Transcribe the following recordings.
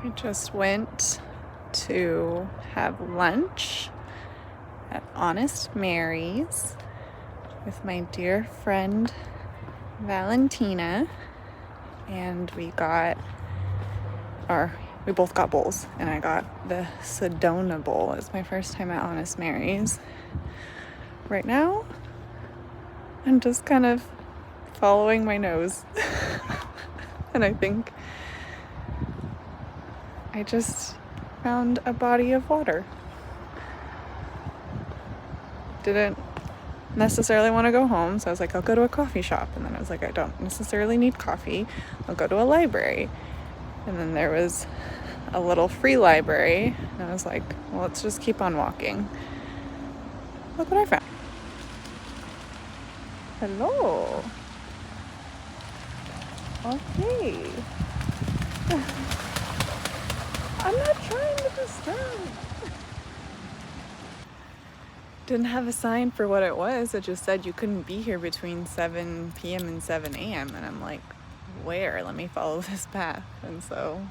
I just went to have lunch at Honest Mary's with my dear friend Valentina, and we both got bowls, and I got the Sedona bowl. It's my first time at Honest Mary's. Right now, I'm just kind of following my nose. And I think I just found a body of water. Didn't necessarily want to go home, so I was like, I'll go to a coffee shop. And then I was like, I don't necessarily need coffee. I'll go to a library. And then there was a little free library, and I was like, well, let's just keep on walking. Look what I found. Hello. Okay. I'm not trying to disturb. Didn't have a sign for what it was. It just said you couldn't be here between 7 p.m. and 7 a.m. And I'm like, where? Let me follow this path. And so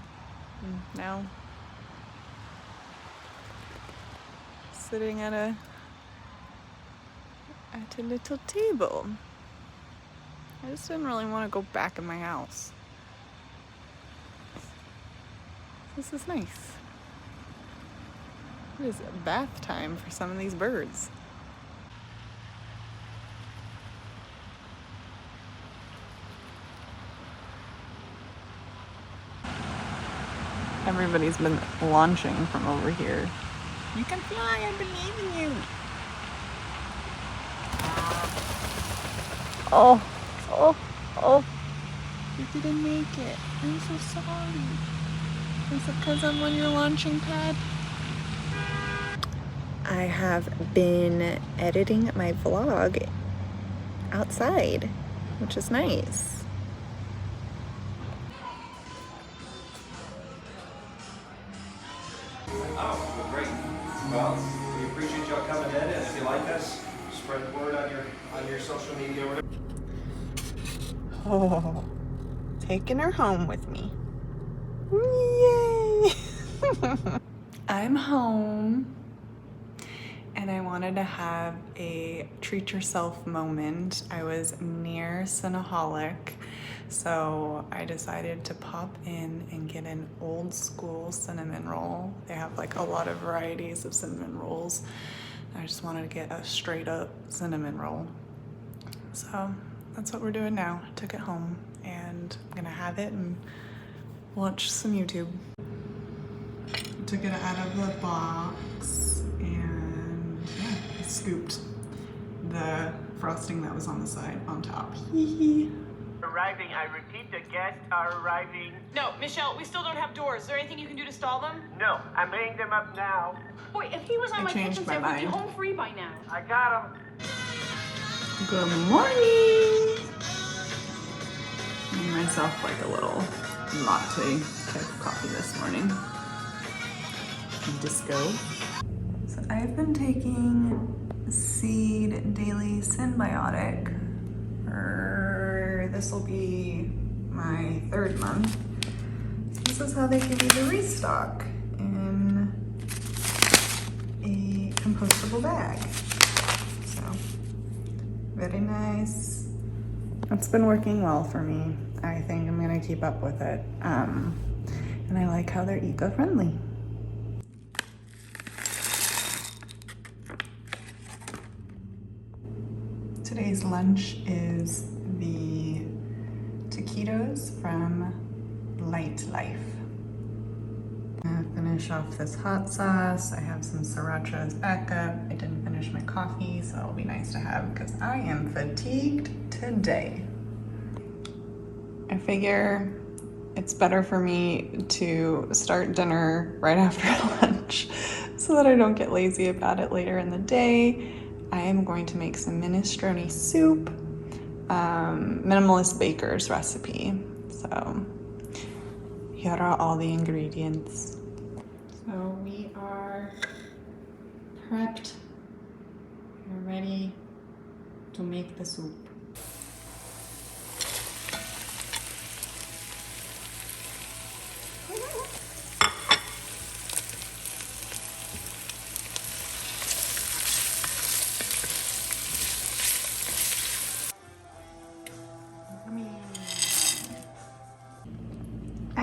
now sitting at a little table. I just didn't really want to go back in my house. This is nice. It is bath time for some of these birds. Everybody's been launching from over here. You can fly, I believe in you. Oh. You didn't make it. I'm so sorry. Is it because I'm on your launching pad? I have been editing my vlog outside, which is nice. Oh, well, great. Well, we appreciate y'all coming in, and if you like us, spread the word on your social media or whatever. Oh, taking her home with me. Yay! I'm home, and I wanted to have a treat yourself moment. I was near Cinnaholic, so I decided to pop in and get an old school cinnamon roll. They have like a lot of varieties of cinnamon rolls. I just wanted to get a straight up cinnamon roll. So that's what we're doing now. I took it home and I'm gonna have it and watch some YouTube. I took it out of the box and yeah, I scooped the frosting that was on the side on top. Arriving, I repeat, the guests are arriving. No, Michelle, we still don't have doors. Is there anything you can do to stall them? No, I'm laying them up now. Boy, if he was on my changed kitchen my set, we'd be mind. home free by now. I got them. Good morning! Made myself like a little latte type of coffee this morning. Disco. So I've been taking Seed Daily Synbiotic this will be my 3rd month. This is how they give you the restock in a compostable bag. So very nice. It's been working well for me. I think I'm gonna keep up with it. And I like how they're eco-friendly. Today's lunch is the taquitos from Light Life. I'm gonna finish off this hot sauce. I have some sriracha as backup. I didn't finish my coffee, so it'll be nice to have because I am fatigued today. I figure it's better for me to start dinner right after lunch so that I don't get lazy about it later in the day. I am going to make some minestrone soup, minimalist baker's recipe. So here are all the ingredients. So we are prepped. We're ready to make the soup.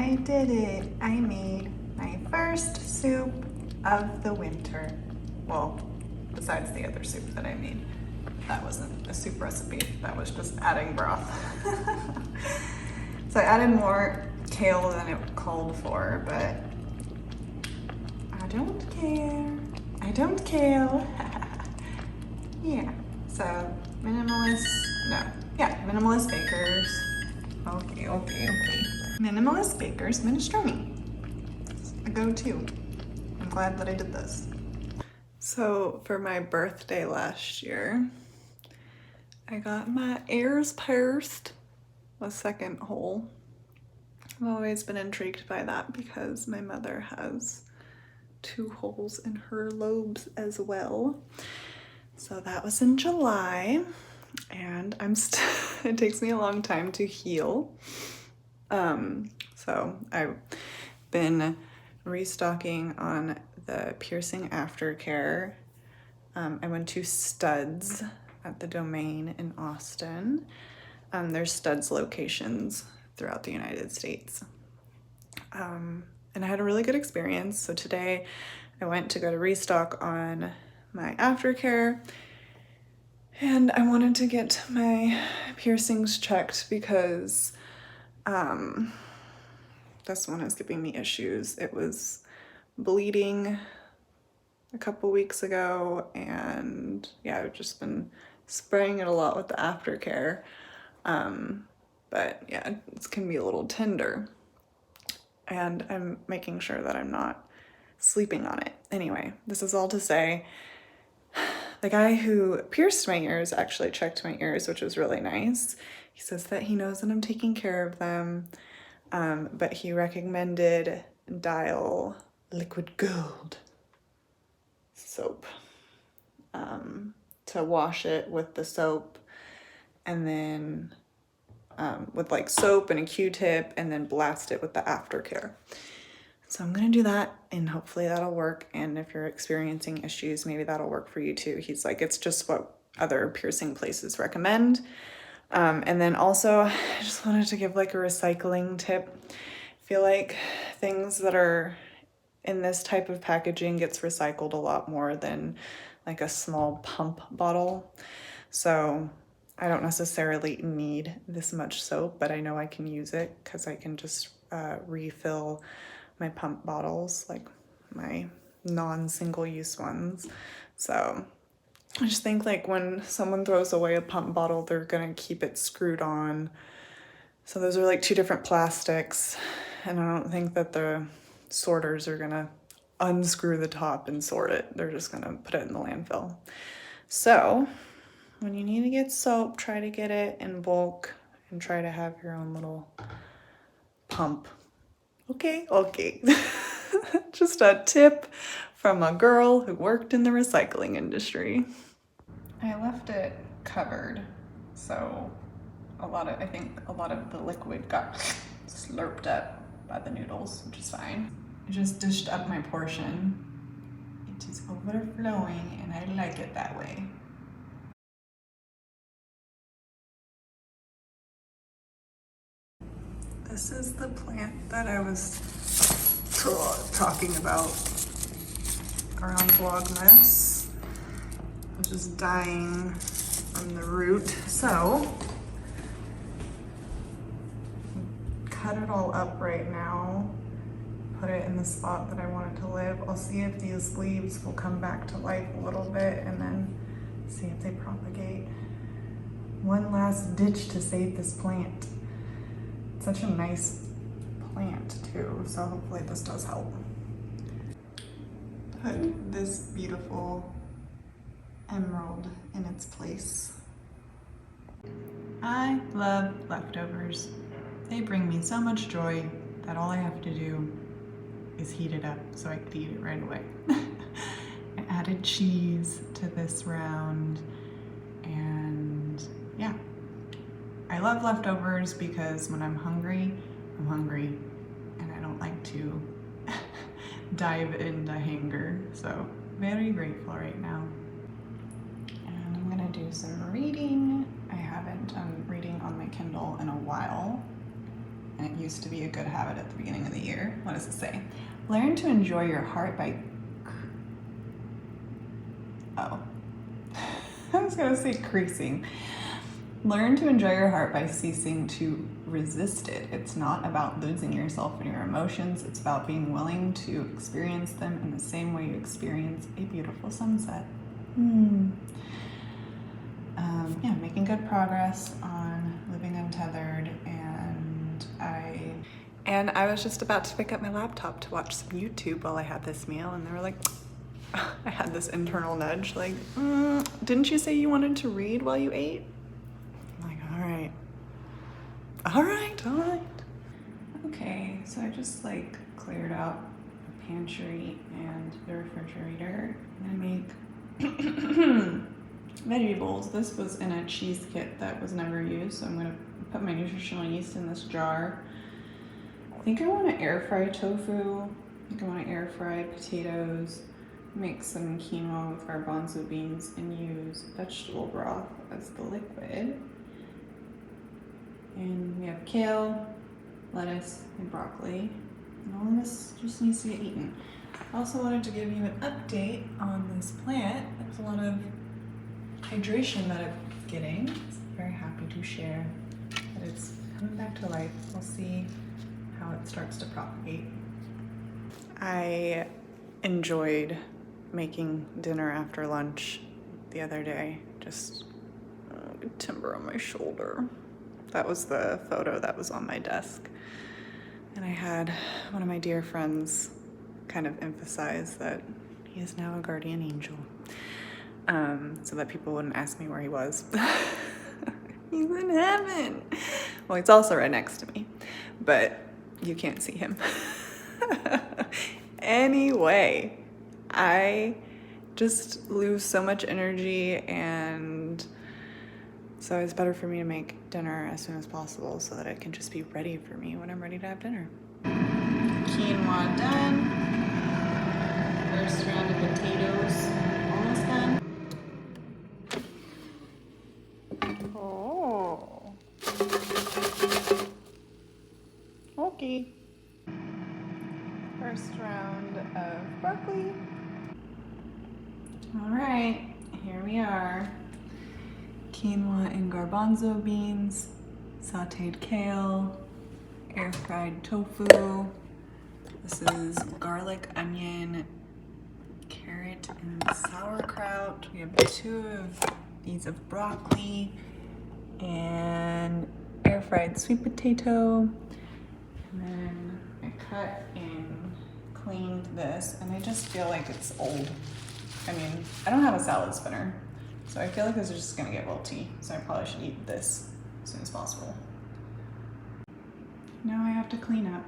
I did it. I made my first soup of the winter. Well, besides the other soup that I made. That wasn't a soup recipe, that was just adding broth. So I added more kale than it called for, but I don't care. I don't care. Yeah, so minimalist bakers. Okay. Minimalist bakers minestrone. It's a go-to. I'm glad that I did this. So for my birthday last year, I got my ears pierced, a second hole. I've always been intrigued by that because my mother has 2 holes in her lobes as well. So that was in July, and it takes me a long time to heal. So I've been restocking on the piercing aftercare. I went to Studs at the Domain in Austin. There's Studs locations throughout the United States. And I had a really good experience. So today I went to go to restock on my aftercare, and I wanted to get my piercings checked because this one is giving me issues. It was bleeding a couple weeks ago, and yeah, I've just been spraying it a lot with the aftercare. But yeah, it can be a little tender, and I'm making sure that I'm not sleeping on it. Anyway, this is all to say, the guy who pierced my ears actually checked my ears, which was really nice. He says that he knows that I'm taking care of them, but he recommended Dial Liquid Gold soap to wash it with the soap, and then with like soap and a Q-tip, and then blast it with the aftercare. So I'm gonna do that, and hopefully that'll work. And if you're experiencing issues, maybe that'll work for you too. He's like, it's just what other piercing places recommend. And then also, I just wanted to give like a recycling tip. I feel like things that are in this type of packaging gets recycled a lot more than like a small pump bottle. So I don't necessarily need this much soap, but I know I can use it because I can just refill my pump bottles, like my non-single-use ones. So I just think like when someone throws away a pump bottle, they're gonna keep it screwed on. So those are like 2 different plastics, and I don't think that the sorters are gonna unscrew the top and sort it. They're just gonna put it in the landfill. So when you need to get soap, try to get it in bulk and try to have your own little pump. Okay. Just a tip from a girl who worked in the recycling industry. I left it covered, so I think a lot of the liquid got slurped up by the noodles, which is fine. I just dished up my portion. It is overflowing, and I like it that way. This is the plant that I was talking about around Vlogmas. It was just dying from the root. So, cut it all up right now, put it in the spot that I want it to live. I'll see if these leaves will come back to life a little bit, and then see if they propagate. One last ditch to save this plant. Such a nice plant too, so hopefully this does help. Put this beautiful emerald in its place. I love leftovers. They bring me so much joy that all I have to do is heat it up so I can eat it right away. I added cheese to this round, and yeah. I love leftovers because when I'm hungry, and I don't like to dive into hunger. So very grateful right now. And I'm gonna do some reading. I haven't done reading on my Kindle in a while. and it used to be a good habit at the beginning of the year. What does it say? Learn to enjoy your heart by... Oh. I was gonna say creasing. Learn to enjoy your heart by ceasing to resist it. It's not about losing yourself in your emotions. It's about being willing to experience them in the same way you experience a beautiful sunset. Yeah, making good progress on living untethered, and I was just about to pick up my laptop to watch some YouTube while I had this meal, and they were like, I had this internal nudge, like, didn't you say you wanted to read while you ate? I'm like, all right. Okay, so I just like cleared out the pantry and the refrigerator, and I make veggie bowls. This was in a cheese kit that was never used, so I'm gonna put my nutritional yeast in this jar. I think I want to air fry tofu. I think I want to air fry potatoes, make some quinoa with garbanzo beans, and use vegetable broth as the liquid. And we have kale, lettuce, and broccoli. And all of this just needs to get eaten. I also wanted to give you an update on this plant. There's a lot of hydration that it's getting. I'm very happy to share that it's coming back to life. We'll see how it starts to propagate. I enjoyed making dinner after lunch the other day. Just timber on my shoulder. That was the photo that was on my desk. And I had one of my dear friends kind of emphasize that he is now a guardian angel. So that people wouldn't ask me where he was. He's in heaven. Well, he's also right next to me, but you can't see him. Anyway, I just lose so much energy, and so it's better for me to make dinner as soon as possible so that it can just be ready for me when I'm ready to have dinner. Quinoa done. First round of potatoes almost done. Oh. Okay. First round of broccoli. All right, here we are. Quinoa and garbanzo beans, sauteed kale, air fried tofu. This is garlic, onion, carrot, and sauerkraut. We have 2 of these of broccoli and air fried sweet potato. And then I cut and cleaned this, and I just feel like it's old. I mean, I don't have a salad spinner, so I feel like this is just gonna get wilty, so I probably should eat this as soon as possible. Now I have to clean up.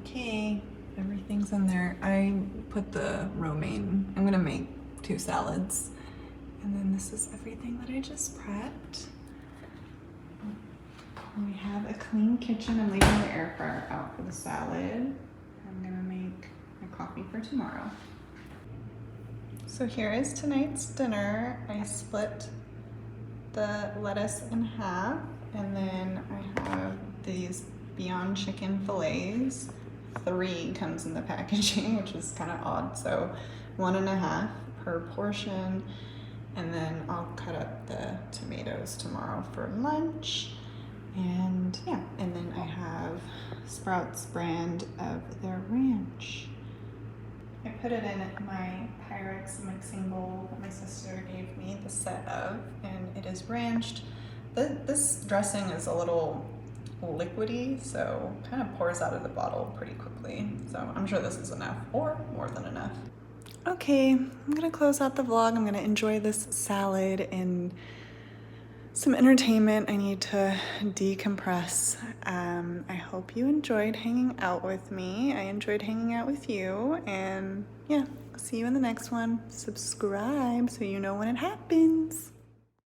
Okay, everything's in there. I put the romaine. I'm gonna make 2 salads. And then this is everything that I just prepped. And we have a clean kitchen. I'm leaving the air fryer out for the salad. I'm gonna make my coffee for tomorrow. So here is tonight's dinner. I split the lettuce in half, and then I have these Beyond Chicken fillets. 3 comes in the packaging, which is kind of odd. So 1.5 per portion. And then I'll cut up the tomatoes tomorrow for lunch. And yeah, and then I have Sprouts brand of their ranch. I put it in my Pyrex mixing bowl that my sister gave me the set of, and it is ranched. This dressing is a little liquidy, so kind of pours out of the bottle pretty quickly. So I'm sure this is enough, or more than enough. Okay, I'm gonna close out the vlog. I'm gonna enjoy this salad and some entertainment. I need to decompress. I hope you enjoyed hanging out with me. I enjoyed hanging out with you, and yeah, I'll see you in the next one. Subscribe so you know when it happens.